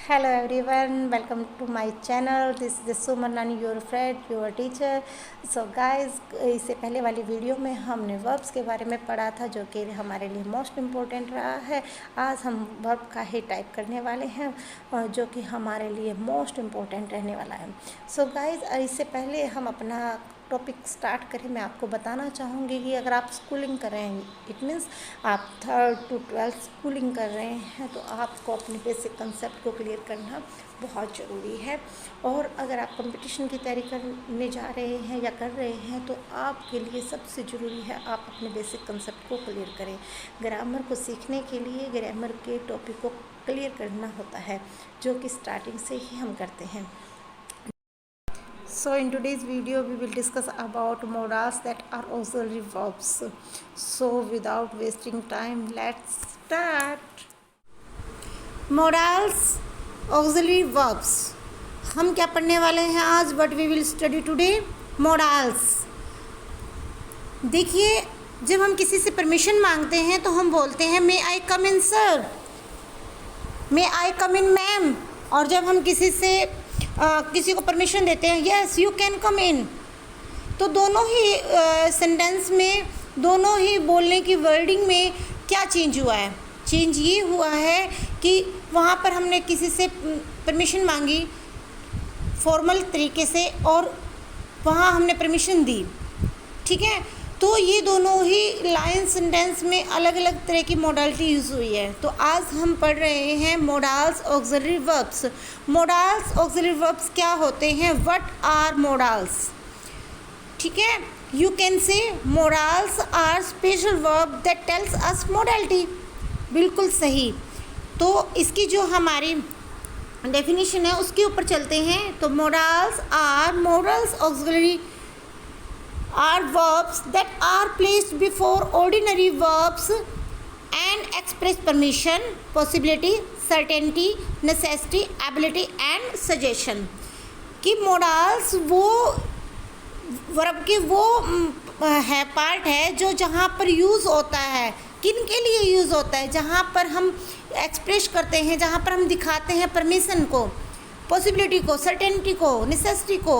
Hello everyone, welcome to my channel. This is Suman Nani, your friend, your teacher. So guys, इससे पहले वाली video में हमने verbs के बारे में पढ़ा था जो कि हमारे लिए मोस्ट इम्पोर्टेंट रहा है। आज हम वर्ब का ही टाइप करने वाले हैं और जो कि हमारे लिए मोस्ट इम्पोर्टेंट रहने वाला है। सो गाइस, इससे पहले हम अपना टॉपिक स्टार्ट करें, मैं आपको बताना चाहूँगी कि अगर आप स्कूलिंग कर रहे हैं, इट मीन्स आप 3rd to 12th स्कूलिंग कर रहे हैं, तो आपको अपने बेसिक कंसेप्ट को क्लियर करना बहुत ज़रूरी है। और अगर आप कंपटीशन की तैयारी करने जा रहे हैं या कर रहे हैं, तो आपके लिए सबसे ज़रूरी है आप अपने बेसिक कंसेप्ट को क्लियर करें। ग्रामर को सीखने के लिए ग्रामर के टॉपिक को क्लियर करना होता है, जो कि स्टार्टिंग से ही हम करते हैं। So in today's video we will discuss about modals that are auxiliary verbs. So without wasting time, let's start. Modals, auxiliary verbs. हम क्या पढ़ने वाले हैं आज? What we will study today? Modals. देखिए, जब हम किसी से परमिशन मांगते हैं तो हम बोलते हैं मे I come in sir, may I come in ma'am. और जब हम किसी को परमिशन देते हैं yes you can come in, तो दोनों ही सेंटेंस में, दोनों ही बोलने की वर्डिंग में क्या चेंज हुआ है? चेंज ये हुआ है कि वहाँ पर हमने किसी से परमिशन मांगी फॉर्मल तरीके से और वहाँ हमने परमिशन दी, ठीक है। तो ये दोनों ही लाइन सेंटेंस में अलग अलग तरह की मॉडलिटी यूज़ हुई है। तो आज हम पढ़ रहे हैं modals auxiliary verbs. Modals auxiliary verbs क्या होते हैं? व्हाट आर मोडाल्स, ठीक है। You can say modals are special verb that tells us modality. बिल्कुल सही। तो इसकी जो हमारी डेफिनेशन है उसके ऊपर चलते हैं। तो modals auxiliary are verbs that are placed before ordinary verbs and express permission, possibility, certainty, necessity, ability and suggestion। कि modals वो वर्ब के वो है पार्ट है जो जहाँ पर यूज़ होता है। किन के लिए यूज़ होता है? जहाँ पर हम एक्सप्रेस करते हैं, जहाँ पर हम दिखाते हैं परमिशन को, पॉसिबिलिटी को, सर्टेनिटी को, नेसेसिटी को,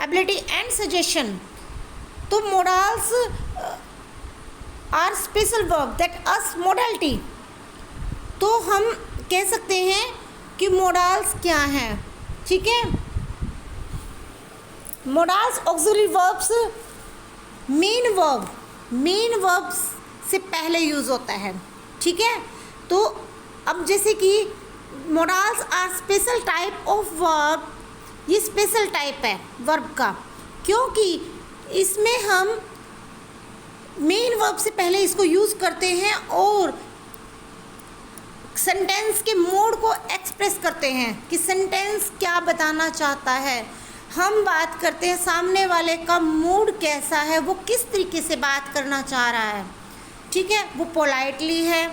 एबिलिटी एंड सजेशन। तो modals are special verb that us modality. तो हम कह सकते हैं कि मोडाल्स क्या हैं, ठीक है। Modals auxiliary verbs main verbs से पहले यूज़ होता है, ठीक है। तो अब जैसे कि modals are special type of verb, ये स्पेशल टाइप है वर्ब का, क्योंकि इसमें हम मेन वर्ब से पहले इसको यूज़ करते हैं और सेंटेंस के मोड को एक्सप्रेस करते हैं कि सेंटेंस क्या बताना चाहता है। हम बात करते हैं सामने वाले का मूड कैसा है, वो किस तरीके से बात करना चाह रहा है, ठीक है। वो पोलाइटली है,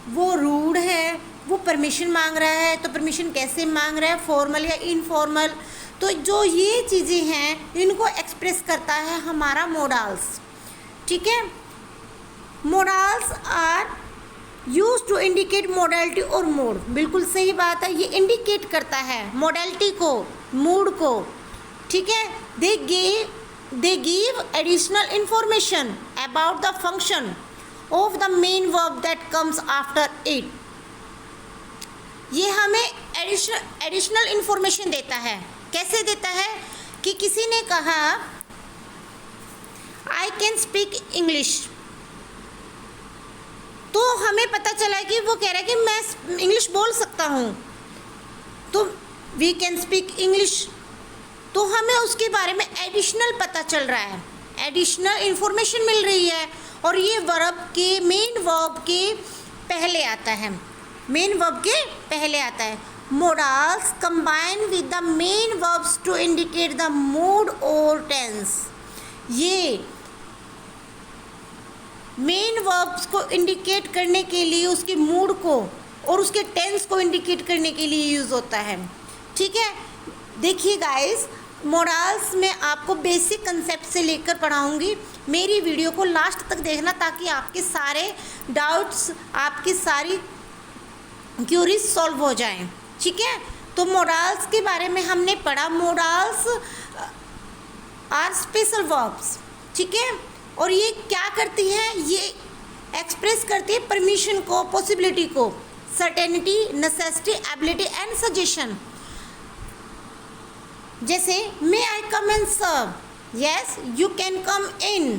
वो रूड है, वो परमिशन मांग रहा है, तो परमिशन कैसे मांग रहा है, फॉर्मल या इनफॉर्मल। तो जो ये चीज़ें हैं इनको एक्सप्रेस करता है हमारा मोडाल्स, ठीक है। Modals are use to indicate modality और मूड। बिल्कुल सही बात है, ये इंडिकेट करता है मोडालिटी को, मूड को, ठीक है। They give additional information about the function of the main verb that comes after it. ये हमें एडिशनल इंफॉर्मेशन देता है। कैसे देता है? कि किसी ने कहा आई कैन स्पीक इंग्लिश, तो हमें पता चला कि वो कह रहा है कि मैं इंग्लिश बोल सकता हूँ, तो वी कैन स्पीक इंग्लिश। तो हमें उसके बारे में एडिशनल पता चल रहा है, एडिशनल इंफॉर्मेशन मिल रही है, और ये वर्ब के मेन वर्ब के पहले आता है, मेन वर्ब के पहले आता है। Modals combine with the main verbs to indicate the mood or tense। ये मेन वर्ब्स को इंडिकेट करने के लिए, उसके मूड को और उसके टेंस को इंडिकेट करने के लिए यूज़ होता है, ठीक है। देखिए गाइस, मोडाल्स में आपको बेसिक कंसेप्ट से लेकर पढ़ाऊँगी। मेरी वीडियो को लास्ट तक देखना ताकि आपके सारे डाउट्स, आपकी सारी क्यूरीज सॉल्व हो जाएं, ठीक है। तो मोडाल्स के बारे में हमने पढ़ा, मोडाल्स आर स्पेशल वर्ब्स, ठीक है। और ये क्या करती हैं, ये एक्सप्रेस करती है परमिशन को, पॉसिबिलिटी को, certainty, necessity, ability and suggestion. जैसे may I come in sir, yes you can come in.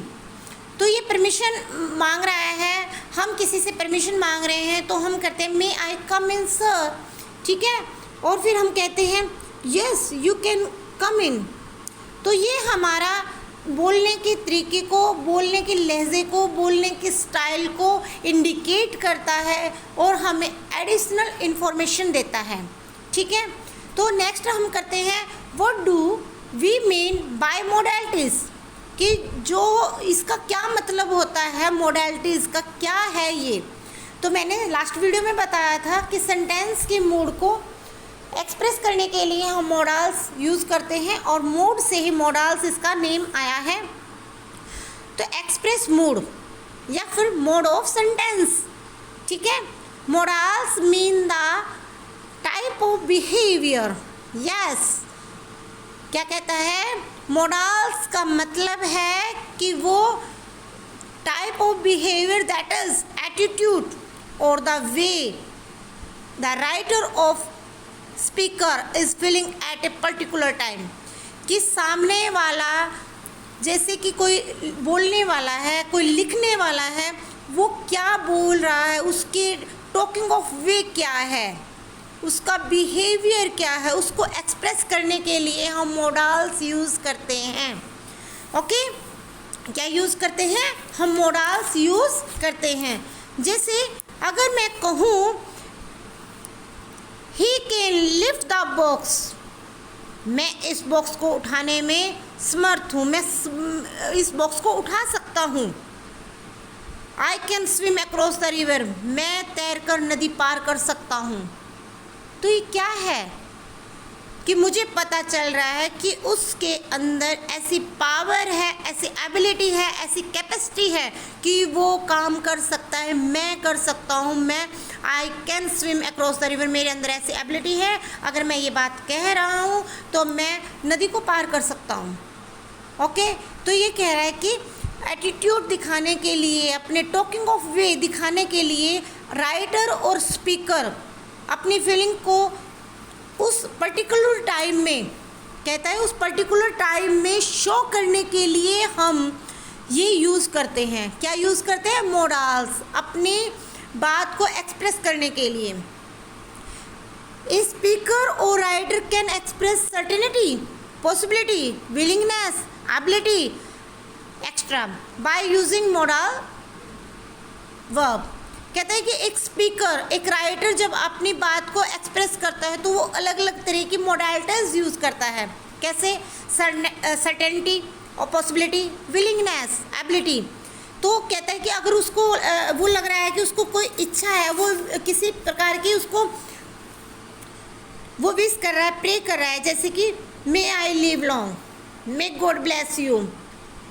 तो ये परमिशन मांग रहा है, हम किसी से परमिशन मांग रहे हैं तो हम करते हैं मे आई कम इन सर, ठीक है। और फिर हम कहते हैं yes you can come in. तो ये हमारा बोलने के तरीके को, बोलने के लहजे को, बोलने के स्टाइल को इंडिकेट करता है और हमें एडिशनल इन्फॉर्मेशन देता है, ठीक है। तो नेक्स्ट हम करते हैं what do we mean by modalities, कि जो इसका क्या मतलब होता है, मोडालिटीज़ का क्या है ये। तो मैंने लास्ट वीडियो में बताया था कि सेंटेंस के मूड को एक्सप्रेस करने के लिए हम मोडाल्स यूज़ करते हैं और मूड से ही मोडाल्स इसका नेम आया है। तो एक्सप्रेस मूड या फिर मोड ऑफ सेंटेंस, ठीक है। Modals mean the type of behaviour, yes. क्या कहता है, मोडाल्स का मतलब है कि वो type of behaviour that is attitude और the way the writer of speaker is feeling at a particular time, कि सामने वाला, जैसे कि कोई बोलने वाला है, कोई लिखने वाला है, वो क्या बोल रहा है, उसके टॉकिंग ऑफ वे क्या है, उसका बिहेवियर क्या है, उसको एक्सप्रेस करने के लिए हम मोडाल्स यूज़ करते हैं। ओके, क्या यूज़ करते हैं, हम मोडाल्स यूज़ करते हैं। जैसे अगर मैं कहूँ he can lift the box, मैं इस बॉक्स को उठाने में समर्थ हूँ, मैं इस बॉक्स को उठा सकता हूँ। I can swim across the river, मैं तैरकर नदी पार कर सकता हूँ। तो ये क्या है कि मुझे पता चल रहा है कि उसके अंदर ऐसी पावर है, ऐसी एबिलिटी है, ऐसी कैपेसिटी है कि वो काम कर सकता है, मैं कर सकता हूँ। मैं I can swim across the river, मेरे अंदर ऐसी एबिलिटी है, अगर मैं ये बात कह रहा हूँ तो मैं नदी को पार कर सकता हूँ। ओके, तो ये कह रहा है कि एटीट्यूड दिखाने के लिए, अपने टॉकिंग ऑफ वे दिखाने के लिए राइटर और स्पीकर अपनी फीलिंग को उस पर्टिकुलर टाइम में, कहता है उस पर्टिकुलर टाइम में शो करने के लिए हम ये यूज़ करते हैं। क्या यूज़ करते हैं, मोडाल्स, अपनी बात को एक्सप्रेस करने के लिए। स्पीकर और writer can express certainty, possibility, willingness, ability extra by using modal verb. कहता है कि एक स्पीकर, एक राइटर जब अपनी बात को एक्सप्रेस करता है तो वो अलग अलग तरह की मोडालिटीज़ यूज़ करता है। कैसे, सर्टेनिटी और पॉसिबिलिटी, विलिंगनेस, एबिलिटी। तो कहता है कि अगर उसको वो लग रहा है कि उसको कोई इच्छा है, वो किसी प्रकार की उसको वो विश कर रहा है, प्रे कर रहा है, जैसे कि may I live long, may God bless you.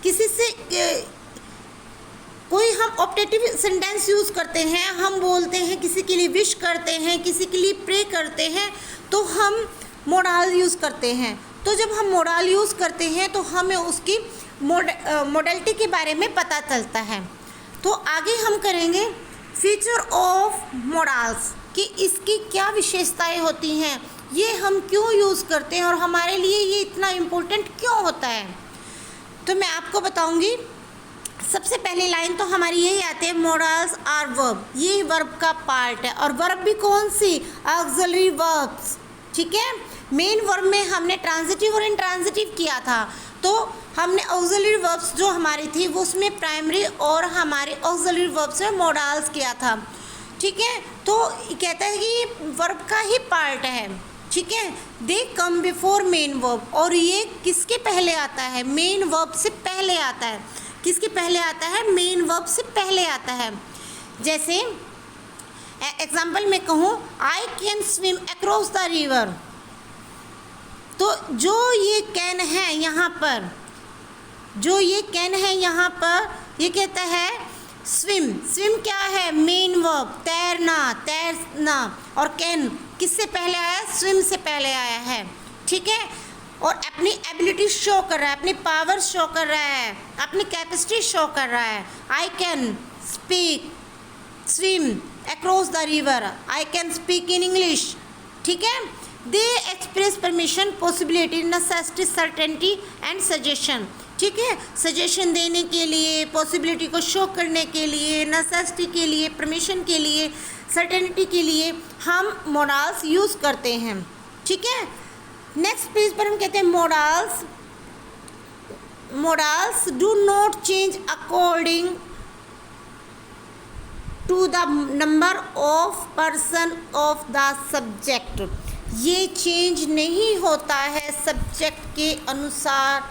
किसी से कोई हम ऑप्टेटिव सेंटेंस यूज़ करते हैं, हम बोलते हैं, किसी के लिए विश करते हैं, किसी के लिए प्रे करते हैं, तो हम मोडाल यूज़ करते हैं। तो जब हम मोडाल यूज़ करते हैं तो हमें उसकी मोडालिटी के बारे में पता चलता है। तो आगे हम करेंगे फीचर ऑफ मोडाल्स, कि इसकी क्या विशेषताएं होती हैं, ये हम क्यों यूज़ करते हैं और हमारे लिए ये इतना इम्पोर्टेंट क्यों होता है। तो मैं आपको बताऊंगी। सबसे पहली लाइन तो हमारी यही आती है, मोडाल्स आर वर्ब, ये वर्ब का पार्ट है। और वर्ब भी कौन सी, ऑक्सिलरी वर्ब्स, ठीक है। मेन वर्ब में हमने ट्रांजिटिव और इंट्रांजिटिव किया था, तो हमने ऑक्सिलरी वर्ब्स जो हमारी थी वो उसमें प्राइमरी और हमारे ऑक्सिलरी वर्ब्स में मोडाल्स किया था, ठीक है। तो कहता है कि वर्ब का ही पार्ट है, ठीक है। दे कम बिफोर मेन वर्ब, और ये किसके पहले आता है, मेन वर्ब से पहले आता है। किसके पहले आता है, मेन वर्ब से पहले आता है। जैसे एग्जाम्पल में कहूँ, I can swim across the river, तो जो ये कैन है यहाँ पर, जो ये कैन है यहाँ पर, ये कहता है स्विम। स्विम क्या है, मेन वर्ब, तैरना। और कैन किससे पहले आया है? स्विम से पहले आया है, ठीक है। और अपनी एबिलिटी शो कर रहा है, अपनी पावर शो कर रहा है, अपनी कैपेसिटी शो कर रहा है। I can speak swim across the river, I can speak in English, ठीक है। They express permission, possibility, necessity, certainty and suggestion, ठीक है। सजेशन देने के लिए, पॉसिबिलिटी को शो करने के लिए, नेसेसिटी के लिए, परमिशन के लिए, सर्टेनिटी के लिए हम मोडाल्स यूज़ करते हैं, ठीक है। नेक्स्ट पेज पर हम कहते हैं modals do not change according to the number of person of the subject. ये चेंज नहीं होता है सब्जेक्ट के अनुसार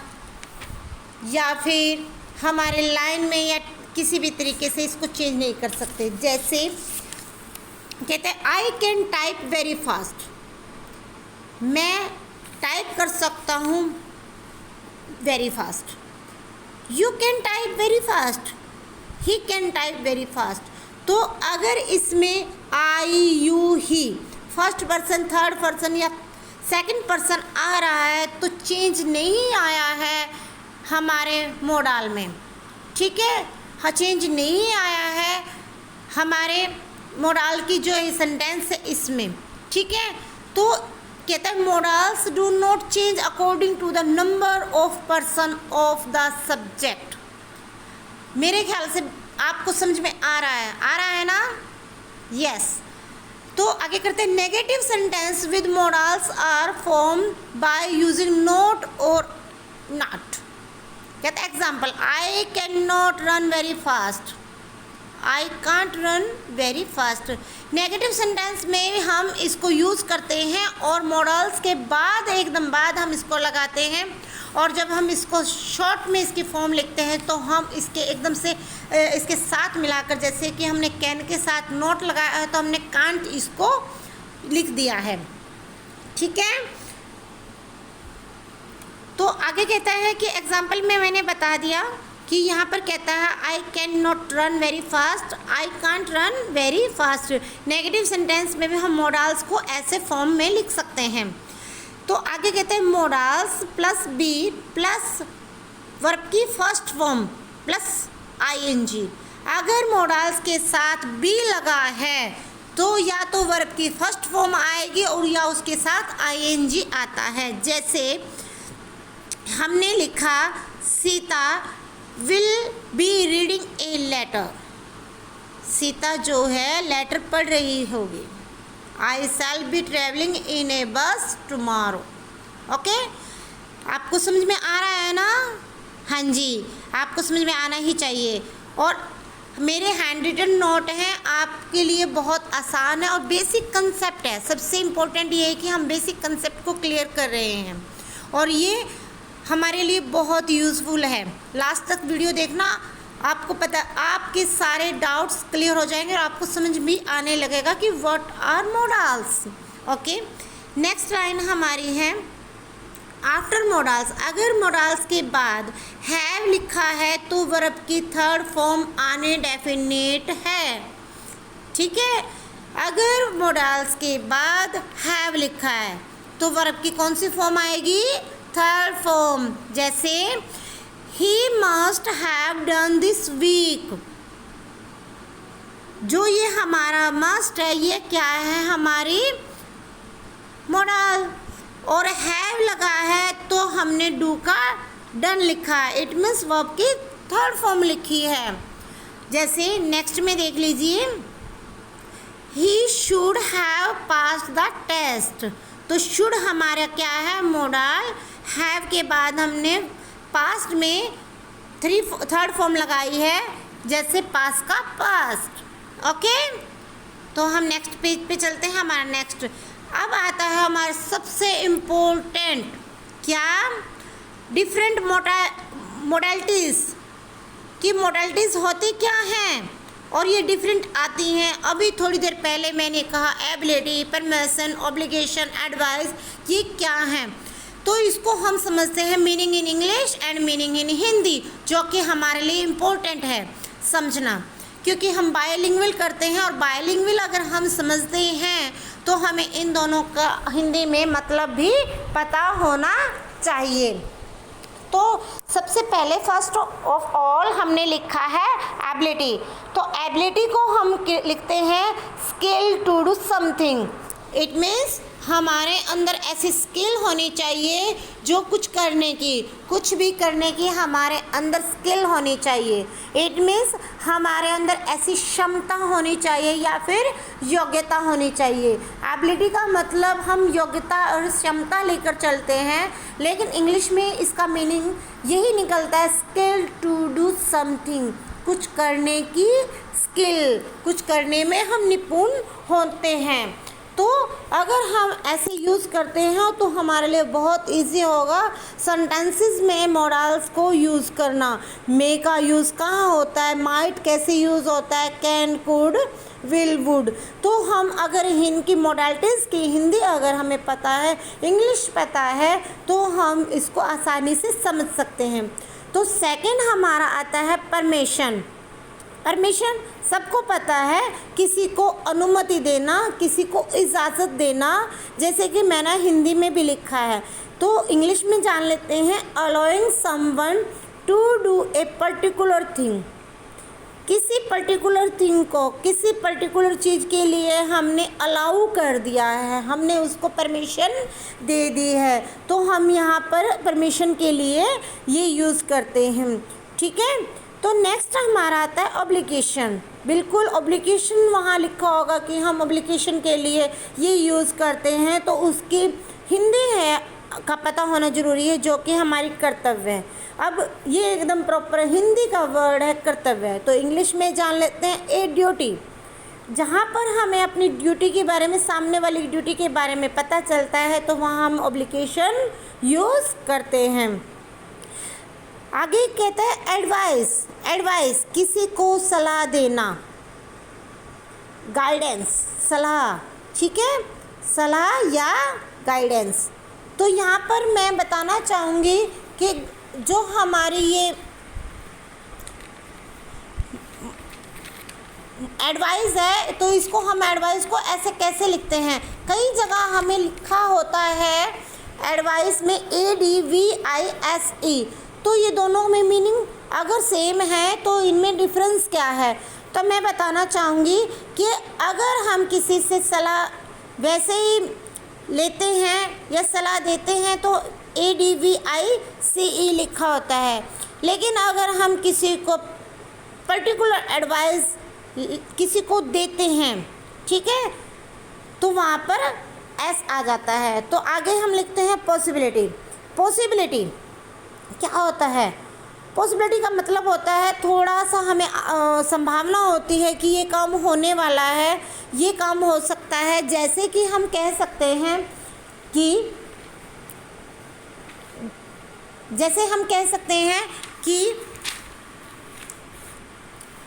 या फिर हमारे लाइन में, या किसी भी तरीके से इसको चेंज नहीं कर सकते। जैसे कहते हैं I can type very fast, मैं टाइप कर सकता हूँ very fast. You can type very fast, he can type very fast. तो अगर इसमें I, you, he first person, third person या सेकंड पर्सन आ रहा है तो चेंज नहीं आया है हमारे मोडाल में, ठीक है। हाँ, चेंज नहीं आया है हमारे मोडाल की जो सेंटेंस है इसमें, ठीक है। तो कहता है modals do not change according to the number of person of the subject. मेरे ख्याल से आपको समझ में आ रहा है ना? यस। तो आगे करते हैं negative sentence with modals are form by using not और नॉट। कहते हैं example, I can not run very fast, I can't run very fast. Negative sentence में हम इसको यूज़ करते हैं और मॉडल्स के बाद एकदम बाद हम इसको लगाते हैं। और जब हम इसको शॉर्ट में इसकी फॉर्म लिखते हैं तो हम इसके एकदम से इसके साथ मिलाकर, जैसे कि हमने कैन के साथ नॉट लगाया है तो हमने कांट इसको लिख दिया है, ठीक है। तो आगे कहता है कि एग्जाम्पल में मैंने बता दिया कि यहाँ पर कहता है I can not run very fast, I can't run very fast. Negative sentence में भी हम मोडाल्स को ऐसे फॉर्म में लिख सकते हैं। तो आगे कहते हैं modals plus be plus verb की फर्स्ट फॉर्म प्लस आईएनजी। अगर मोडाल्स के साथ बी लगा है तो या तो वर्ब की फर्स्ट फॉर्म आएगी और या उसके साथ आईएनजी आता है। जैसे हमने लिखा Sita will be reading a letter, Sita जो है लेटर पढ़ रही होगी। आई शैल बी ट्रेवलिंग इन ए बस टुमारो। ओके, आपको समझ में आ रहा है ना? हाँ जी, आपको समझ में आना ही चाहिए। और मेरे हैंड रिटन नोट हैं आपके लिए बहुत आसान है और बेसिक कंसेप्ट है। सबसे इम्पोर्टेंट ये है कि हम बेसिक कंसेप्ट को क्लियर कर रहे हैं और ये हमारे लिए बहुत यूज़फुल है। लास्ट तक वीडियो देखना, आपको पता आपके सारे डाउट्स क्लियर हो जाएंगे और आपको समझ भी आने लगेगा कि what are modals. Okay, next line हमारी है आफ्टर मोडाल्स। अगर मोडाल्स के बाद हैव लिखा है तो वर्ब की थर्ड फॉर्म आने डेफिनेट है, ठीक है। अगर मोडाल्स के बाद हैव लिखा है तो वर्ब की कौन सी फॉर्म आएगी? Third form. जैसे he must have done this week, जो ये हमारा मस्ट है ये क्या है? हमारी मोडाल। और हैव लगा है तो हमने डू का डन लिखा है, इट मीन्स वर्ब की थर्ड फॉर्म लिखी है। जैसे नेक्स्ट में देख लीजिए, he should have passed the test, तो शुड हमारा क्या है? मोडाल। हैव के बाद हमने पास्ट में थर्ड फॉर्म लगाई है, जैसे पास का पास्ट। ओके, तो हम नेक्स्ट पेज पे चलते हैं। हमारा नेक्स्ट अब आता है हमारा सबसे इम्पोर्टेंट, क्या? डिफरेंट मोडालिटीज़ की मोडालिटीज़ होती क्या हैं और ये डिफरेंट आती हैं। अभी थोड़ी देर पहले मैंने कहा एबिलिटी, परमिशन, ऑब्लिगेशन, एडवाइस, ये क्या हैं? तो इसको हम समझते हैं meaning in English and meaning in Hindi, जो कि हमारे लिए इम्पोर्टेंट है समझना। क्योंकि हम बायलिंगुअल करते हैं और बायलिंगुअल अगर हम समझते हैं तो हमें इन दोनों का हिंदी में मतलब भी पता होना चाहिए। तो सबसे पहले फर्स्ट ऑफ ऑल हमने लिखा है एबिलिटी। तो एबिलिटी को हम लिखते हैं skill to do something. It means हमारे अंदर ऐसी स्किल होनी चाहिए जो कुछ करने की, कुछ भी करने की हमारे अंदर स्किल होनी चाहिए। इट मीन्स हमारे अंदर ऐसी क्षमता होनी चाहिए या फिर योग्यता होनी चाहिए। एबिलिटी का मतलब हम योग्यता और क्षमता लेकर चलते हैं, लेकिन इंग्लिश में इसका मीनिंग यही निकलता है स्किल टू डू समथिंग, कुछ करने की स्किल, कुछ करने में हम निपुण होते हैं। तो अगर हम ऐसे यूज़ करते हैं तो हमारे लिए बहुत इजी होगा सेंटेंसेस में मॉडल्स को यूज़ करना। मे का यूज़ कहाँ होता है, माइट कैसे यूज़ होता है, कैन, कुड, विल, वुड। तो हम अगर इनकी मॉडलिटीज़ की हिंदी अगर हमें पता है, इंग्लिश पता है, तो हम इसको आसानी से समझ सकते हैं। तो सेकंड हमारा आता है परमिशन। परमिशन सबको पता है, किसी को अनुमति देना, किसी को इजाज़त देना, जैसे कि मैंने हिंदी में भी लिखा है। तो इंग्लिश में जान लेते हैं allowing someone to do a particular thing. किसी पर्टिकुलर थिंग को, किसी पर्टिकुलर चीज़ के लिए हमने अलाउ कर दिया है, हमने उसको परमिशन दे दी है, तो हम यहाँ पर परमिशन के लिए ये यूज़ करते हैं। ठीक है। तो नेक्स्ट हमारा आता है ऑब्लिगेशन। बिल्कुल ऑब्लिगेशन वहाँ लिखा होगा कि हम ऑब्लिगेशन के लिए ये यूज़ करते हैं, तो उसकी हिंदी है का पता होना ज़रूरी है, जो कि हमारी कर्तव्य है। अब ये एकदम प्रॉपर हिंदी का वर्ड है कर्तव्य है। तो इंग्लिश में जान लेते हैं ए ड्यूटी, जहाँ पर हमें अपनी ड्यूटी के बारे में, सामने वाली ड्यूटी के बारे में पता चलता है, तो वहाँ हम ऑब्लिगेशन यूज़ करते हैं। आगे कहता है एडवाइस। एडवाइस किसी को सलाह देना, गाइडेंस, सलाह। ठीक है, सलाह या गाइडेंस। तो यहाँ पर मैं बताना चाहूँगी कि जो हमारी ये एडवाइस है, तो इसको हम एडवाइस को ऐसे कैसे लिखते हैं, कई जगह हमें लिखा होता है एडवाइस में ADVISE। तो ये दोनों में मीनिंग अगर सेम है तो इनमें डिफरेंस क्या है। तो मैं बताना चाहूँगी कि अगर हम किसी से सलाह वैसे ही लेते हैं या सलाह देते हैं तो ADVICE लिखा होता है, लेकिन अगर हम किसी को पर्टिकुलर एडवाइस किसी को देते हैं, ठीक है, तो वहाँ पर S आ जाता है। तो आगे हम लिखते हैं पॉसिबिलिटी। पॉसिबिलिटी क्या होता है? पॉसिबिलिटी का मतलब होता है थोड़ा सा हमें संभावना होती है कि ये काम होने वाला है, ये काम हो सकता है। जैसे कि हम कह सकते हैं कि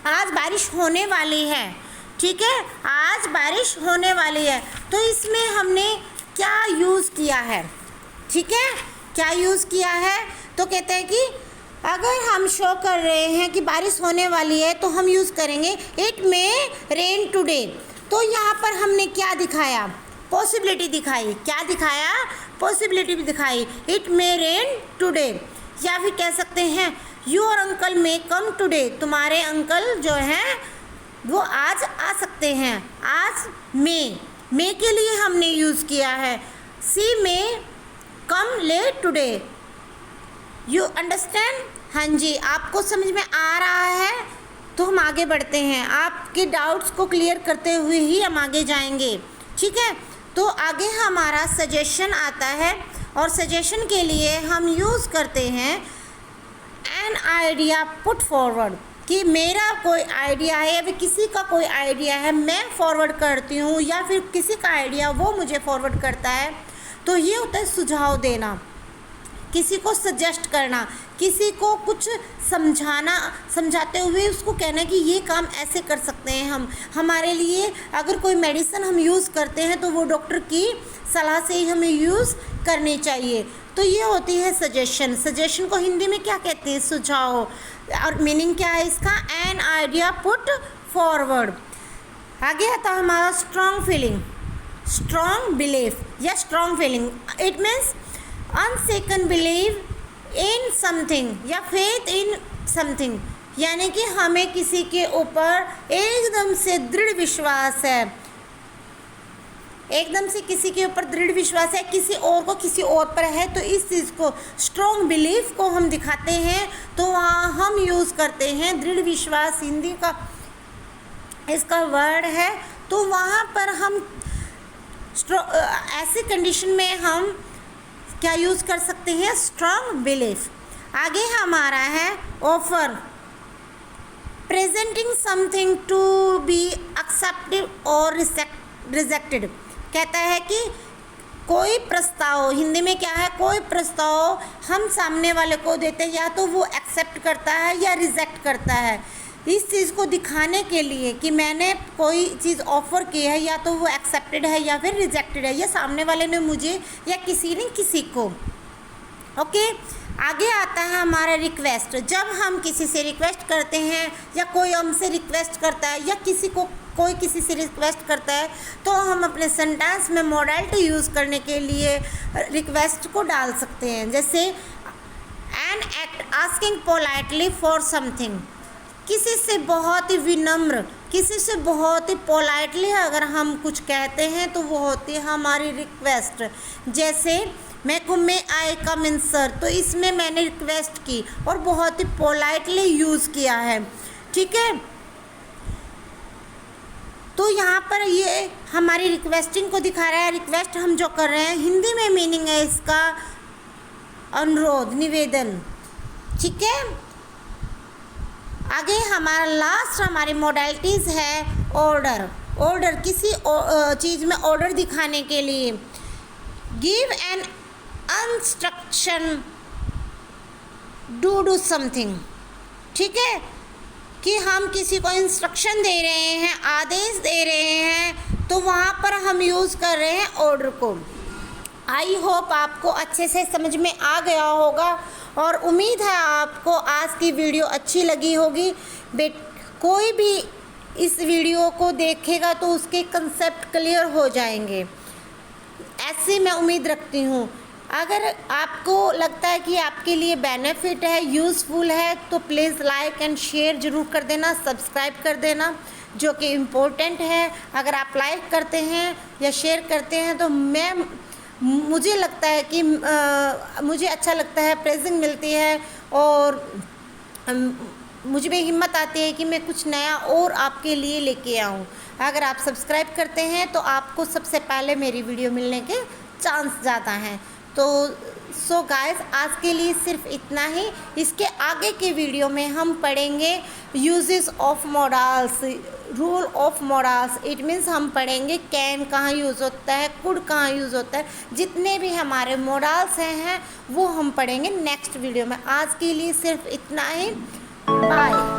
आज बारिश होने वाली है। ठीक है, आज बारिश होने वाली है। तो इसमें हमने क्या यूज़ किया है? ठीक है, क्या यूज़ किया है? तो कहते हैं कि अगर हम शो कर रहे हैं कि बारिश होने वाली है तो हम यूज़ करेंगे इट मे रेन टुडे। तो यहाँ पर हमने क्या दिखाया? पॉसिबिलिटी दिखाई। क्या दिखाया? पॉसिबिलिटी भी दिखाई, इट मे रेन टुडे। या फिर कह सकते हैं your uncle may come today, तुम्हारे अंकल जो हैं वो आज आ सकते हैं। आज मे के लिए हमने यूज़ किया है। सी मे कम लेट टुडे। You understand? हाँ जी, आपको समझ में आ रहा है? तो हम आगे बढ़ते हैं, आपके डाउट्स को क्लियर करते हुए ही हम आगे जाएंगे। ठीक है, तो आगे हमारा सजेशन आता है, और सजेशन के लिए हम यूज़ करते हैं एन आइडिया पुट फॉरवर्ड, कि मेरा कोई आइडिया है या फिर किसी का कोई आइडिया है, मैं फॉरवर्ड करती हूँ, या फिर किसी का आइडिया वो मुझे फॉरवर्ड करता है। तो ये होता है सुझाव देना, किसी को सजेस्ट करना, किसी को कुछ समझाते हुए उसको कहना कि ये काम ऐसे कर सकते हैं हम। हमारे लिए अगर कोई मेडिसिन हम यूज़ करते हैं तो वो डॉक्टर की सलाह से ही हमें यूज़ करनी चाहिए। तो ये होती है सजेशन। सजेशन को हिंदी में क्या कहते हैं? सुझाव। और मीनिंग क्या है इसका? An idea put forward. आगे आता है हमारा स्ट्रॉन्ग फीलिंग, स्ट्रॉन्ग बिलीफ या strong feeling. It means अनशेकन believe in something या फेथ इन समथिंग, यानी कि हमें किसी के ऊपर एकदम से दृढ़ विश्वास है, एकदम से किसी के ऊपर दृढ़ विश्वास है, किसी और को किसी और पर है, तो इस चीज़ को स्ट्रॉन्ग बिलीफ को हम दिखाते हैं, तो वहाँ हम यूज़ करते हैं दृढ़ विश्वास, हिंदी का इसका वर्ड है। तो वहाँ पर हम ऐसी कंडीशन में हम क्या यूज़ कर सकते हैं, स्ट्रॉन्ग बिलीफ। आगे हमारा है offer, presenting something to be accepted और रिजेक्टेड। कहता है कि कोई प्रस्ताव, हिंदी में क्या है, कोई प्रस्ताव हम सामने वाले को देते हैं, या तो वो एक्सेप्ट करता है या रिजेक्ट करता है। इस चीज़ को दिखाने के लिए कि मैंने कोई चीज़ ऑफ़र की है, या तो वो एक्सेप्टेड है या फिर रिजेक्टेड है, या सामने वाले ने मुझे या किसी ने किसी को। ओके, आगे आता है हमारा रिक्वेस्ट। जब हम किसी से रिक्वेस्ट करते हैं या कोई हमसे रिक्वेस्ट करता है या किसी को कोई किसी से रिक्वेस्ट करता है, तो हम अपने सेंटेंस में मोडालिटी यूज़ करने के लिए रिक्वेस्ट को डाल सकते हैं। जैसे an act asking politely for something, किसी से बहुत ही विनम्र, किसी से बहुत ही पोलाइटली अगर हम कुछ कहते हैं तो वो होती है हमारी रिक्वेस्ट। जैसे मैं आई कम इन सर, तो इसमें मैंने रिक्वेस्ट की और बहुत ही पोलाइटली यूज़ किया है। ठीक है, तो यहाँ पर ये हमारी रिक्वेस्टिंग को दिखा रहा है। रिक्वेस्ट हम जो कर रहे हैं, हिंदी में मीनिंग है इसका अनुरोध, निवेदन। ठीक है, आगे हमारा लास्ट हमारी मोडालिटीज़ है ऑर्डर। ऑर्डर किसी चीज़ में ऑर्डर दिखाने के लिए, give an instruction do something. ठीक है, कि हम किसी को इंस्ट्रक्शन दे रहे हैं, आदेश दे रहे हैं, तो वहाँ पर हम यूज़ कर रहे हैं ऑर्डर को। आई होप आपको अच्छे से समझ में आ गया होगा और उम्मीद है आपको आज की वीडियो अच्छी लगी होगी। कोई भी इस वीडियो को देखेगा तो उसके कंसेप्ट क्लियर हो जाएंगे, ऐसी मैं उम्मीद रखती हूँ। अगर आपको लगता है कि आपके लिए बेनिफिट है, यूज़फुल है, तो प्लीज़ लाइक एंड शेयर ज़रूर कर देना, सब्सक्राइब कर देना, जो कि इम्पोर्टेंट है। अगर आप लाइक करते हैं या शेयर करते हैं तो मुझे लगता है कि मुझे अच्छा लगता है, प्रेज़िंग मिलती है और मुझे भी हिम्मत आती है कि मैं कुछ नया और आपके लिए लेके आऊँ। अगर आप सब्सक्राइब करते हैं तो आपको सबसे पहले मेरी वीडियो मिलने के चांस ज़्यादा हैं। तो सो गाइस, आज के लिए सिर्फ इतना ही। इसके आगे के वीडियो में हम पढ़ेंगे uses of models, rule of models. It means हम पढ़ेंगे कैन कहाँ यूज़ होता है, कुड कहाँ यूज़ होता है, जितने भी हमारे मॉडल्स हैं वो हम पढ़ेंगे नेक्स्ट वीडियो में। आज के लिए सिर्फ इतना ही, बाय।